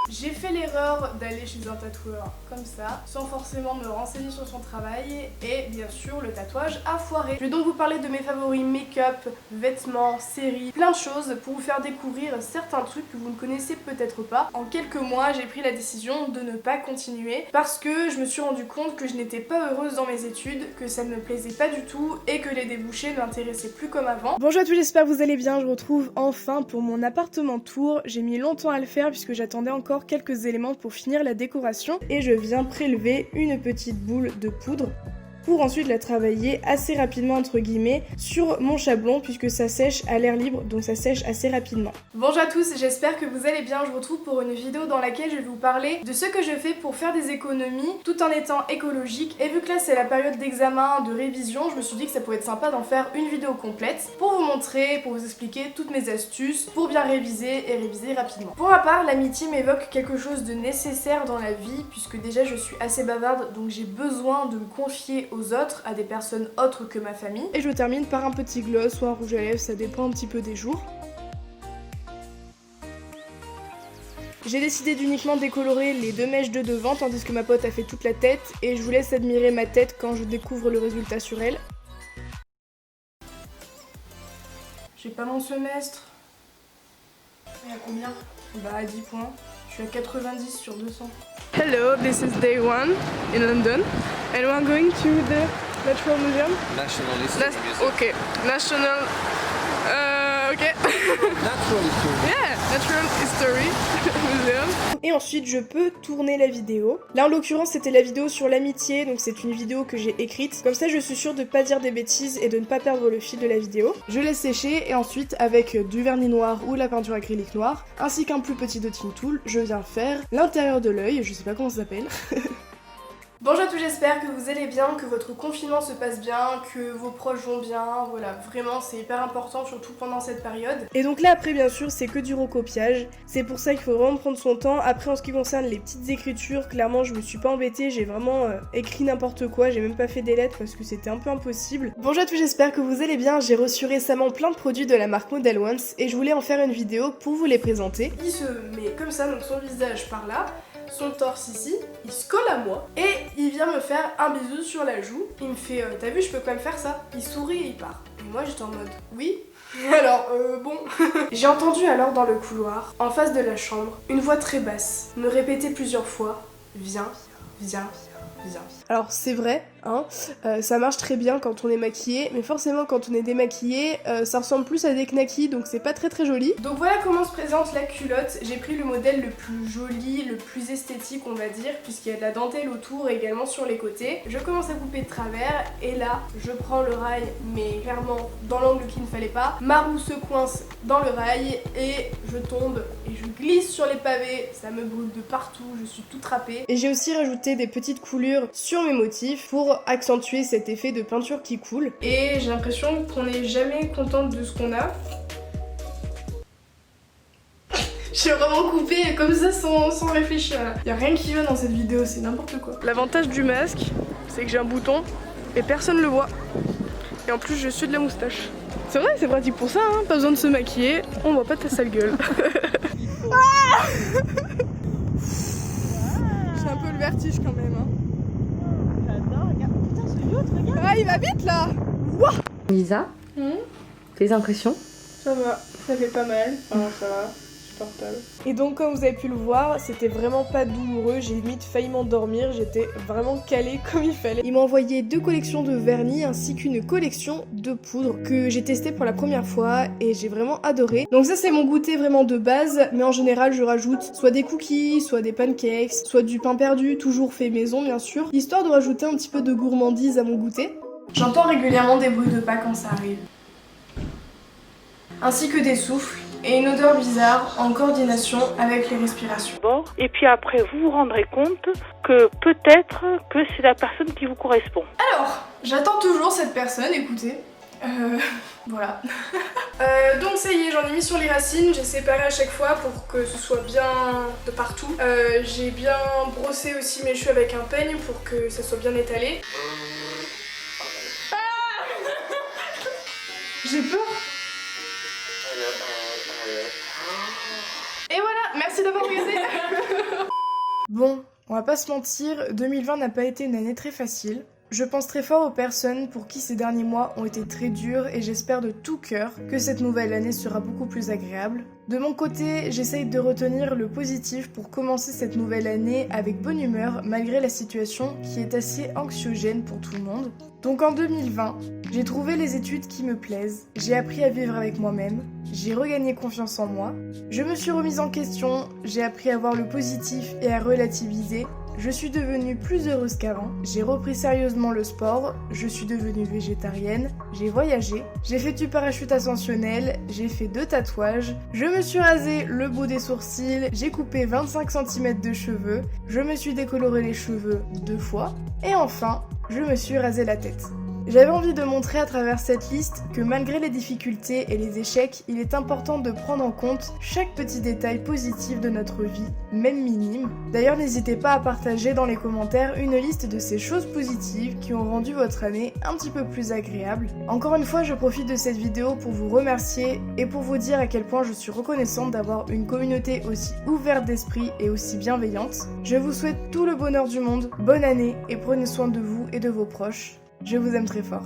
J'ai fait l'erreur d'aller chez un tatoueur comme ça, sans forcément me renseigner sur son travail, et bien sûr le tatouage a foiré. Je vais donc vous parler de mes favoris make-up, vêtements, séries, plein de choses pour vous faire découvrir certains trucs que vous ne connaissez peut-être pas. En quelques mois, j'ai pris la décision de ne pas continuer parce que je me suis rendu compte que je n'étais pas heureuse dans mes études, que ça ne me plaisait pas du tout et que les débouchés ne m'intéressaient plus comme avant. Bonjour à tous, j'espère que vous allez bien. Je vous retrouve enfin pour mon appartement tour. J'ai mis longtemps à le faire puisque j'attendais encore quelques éléments pour finir la décoration et je viens prélever une petite boule de poudre pour ensuite la travailler assez rapidement entre guillemets sur mon chablon puisque ça sèche à l'air libre, donc ça sèche assez rapidement. Bonjour à tous, j'espère que vous allez bien. Je vous retrouve pour une vidéo dans laquelle je vais vous parler de ce que je fais pour faire des économies tout en étant écologique. Et vu que là c'est la période d'examen, de révision, je me suis dit que ça pourrait être sympa d'en faire une vidéo complète pour vous montrer, pour vous expliquer toutes mes astuces pour bien réviser et réviser rapidement. Pour ma part, l'amitié m'évoque quelque chose de nécessaire dans la vie puisque déjà je suis assez bavarde, donc j'ai besoin de me confier aux autres, à des personnes autres que ma famille. Et je termine par un petit gloss ou un rouge à lèvres, ça dépend un petit peu des jours. J'ai décidé d'uniquement décolorer les deux mèches de devant tandis que ma pote a fait toute la tête et je vous laisse admirer ma tête quand je découvre le résultat sur elle. J'ai pas mon semestre. Et à combien? Bah à 10 points. Je suis à 90 sur 200. Hello, this is day 1 in London and we are going to the Natural Museum. National History Museum. Okay, National... ok. Natural History. Yeah, Natural History Museum. Et ensuite je peux tourner la vidéo. Là en l'occurrence c'était la vidéo sur l'amitié, donc c'est une vidéo que j'ai écrite. Comme ça je suis sûre de pas dire des bêtises et de ne pas perdre le fil de la vidéo. Je laisse sécher et ensuite avec du vernis noir ou la peinture acrylique noire, ainsi qu'un plus petit dotting tool, je viens faire l'intérieur de l'œil, je sais pas comment ça s'appelle. Bonjour à tous, j'espère que vous allez bien, que votre confinement se passe bien, que vos proches vont bien, voilà, vraiment c'est hyper important, surtout pendant cette période. Et donc là après bien sûr c'est que du recopiage, c'est pour ça qu'il faut vraiment prendre son temps. Après en ce qui concerne les petites écritures, clairement je me suis pas embêtée, j'ai vraiment écrit n'importe quoi, j'ai même pas fait des lettres parce que c'était un peu impossible. Bonjour à tous, j'espère que vous allez bien, j'ai reçu récemment plein de produits de la marque Model Ones et je voulais en faire une vidéo pour vous les présenter. Il se met comme ça, donc son visage par là, son torse ici, il se colle à moi et il vient me faire un bisou sur la joue. Il me fait t'as vu, je peux quand même faire ça. Il sourit et il part. Et moi j'étais en mode oui. Alors bon. J'ai entendu alors dans le couloir, en face de la chambre, une voix très basse me répéter plusieurs fois viens, viens, viens. Alors c'est vrai, hein, ça marche très bien quand on est maquillé, mais forcément quand on est démaquillé, ça ressemble plus à des knackis, donc c'est pas très très joli. Donc voilà comment se présente la culotte. J'ai pris le modèle le plus joli, le plus esthétique on va dire, puisqu'il y a de la dentelle autour et également sur les côtés. Je commence à couper de travers, et là je prends le rail, mais clairement dans l'angle qu'il ne fallait pas. Ma roue se coince dans le rail, et je tombe, et je glisse sur les pavés, ça me brûle de partout, je suis toute râpée. Et j'ai aussi rajouté des petites coulures sur mes motifs pour accentuer cet effet de peinture qui coule. Et j'ai l'impression qu'on n'est jamais contente de ce qu'on a. J'ai vraiment coupé comme ça sans réfléchir là. Y a rien qui va dans cette vidéo, c'est n'importe quoi. L'avantage du masque, c'est que j'ai un bouton et personne le voit. Et en plus je suis de la moustache. C'est vrai, c'est pratique pour ça, hein, pas besoin de se maquiller, on voit pas ta sale gueule. J'ai un peu le vertige quand même. Hein. J'adore, regarde. Putain, ce yacht, regarde. Ah, il va vite là. Wouah. Lisa, tes impressions? Ça va, ça fait pas mal. Enfin, ça va. Supportable. Et donc comme vous avez pu le voir, c'était vraiment pas douloureux, j'ai limite failli m'endormir, j'étais vraiment calée comme il fallait. Il m'a envoyé 2 collections de vernis ainsi qu'une collection de poudre que j'ai testé pour la première fois et j'ai vraiment adoré. Donc ça c'est mon goûter vraiment de base, mais en général je rajoute soit des cookies, soit des pancakes, soit du pain perdu, toujours fait maison bien sûr, histoire de rajouter un petit peu de gourmandise à mon goûter. J'entends régulièrement des bruits de pas quand ça arrive, ainsi que des souffles et une odeur bizarre en coordination avec les respirations. Et puis après, vous vous rendrez compte que peut-être que c'est la personne qui vous correspond. Alors, j'attends toujours cette personne, écoutez. Voilà. Donc ça y est, j'en ai mis sur les racines, j'ai séparé à chaque fois pour que ce soit bien de partout. J'ai bien brossé aussi mes cheveux avec un peigne pour que ça soit bien étalé. J'ai peur. Et voilà, merci d'avoir regardé. va pas se mentir, 2020 n'a pas été une année très facile. Je pense très fort aux personnes pour qui ces derniers mois ont été très durs et j'espère de tout cœur que cette nouvelle année sera beaucoup plus agréable. De mon côté, j'essaye de retenir le positif pour commencer cette nouvelle année avec bonne humeur malgré la situation qui est assez anxiogène pour tout le monde. Donc en 2020, j'ai trouvé les études qui me plaisent, j'ai appris à vivre avec moi-même, j'ai regagné confiance en moi, je me suis remise en question, j'ai appris à voir le positif et à relativiser. Je suis devenue plus heureuse qu'avant, j'ai repris sérieusement le sport, je suis devenue végétarienne, j'ai voyagé, j'ai fait du parachute ascensionnel, j'ai fait 2 tatouages, je me suis rasé le bout des sourcils, j'ai coupé 25 cm de cheveux, je me suis décoloré les cheveux 2 fois, et enfin, je me suis rasé la tête. J'avais envie de montrer à travers cette liste que malgré les difficultés et les échecs, il est important de prendre en compte chaque petit détail positif de notre vie, même minime. D'ailleurs, n'hésitez pas à partager dans les commentaires une liste de ces choses positives qui ont rendu votre année un petit peu plus agréable. Encore une fois, je profite de cette vidéo pour vous remercier et pour vous dire à quel point je suis reconnaissante d'avoir une communauté aussi ouverte d'esprit et aussi bienveillante. Je vous souhaite tout le bonheur du monde, bonne année et prenez soin de vous et de vos proches. Je vous aime très fort.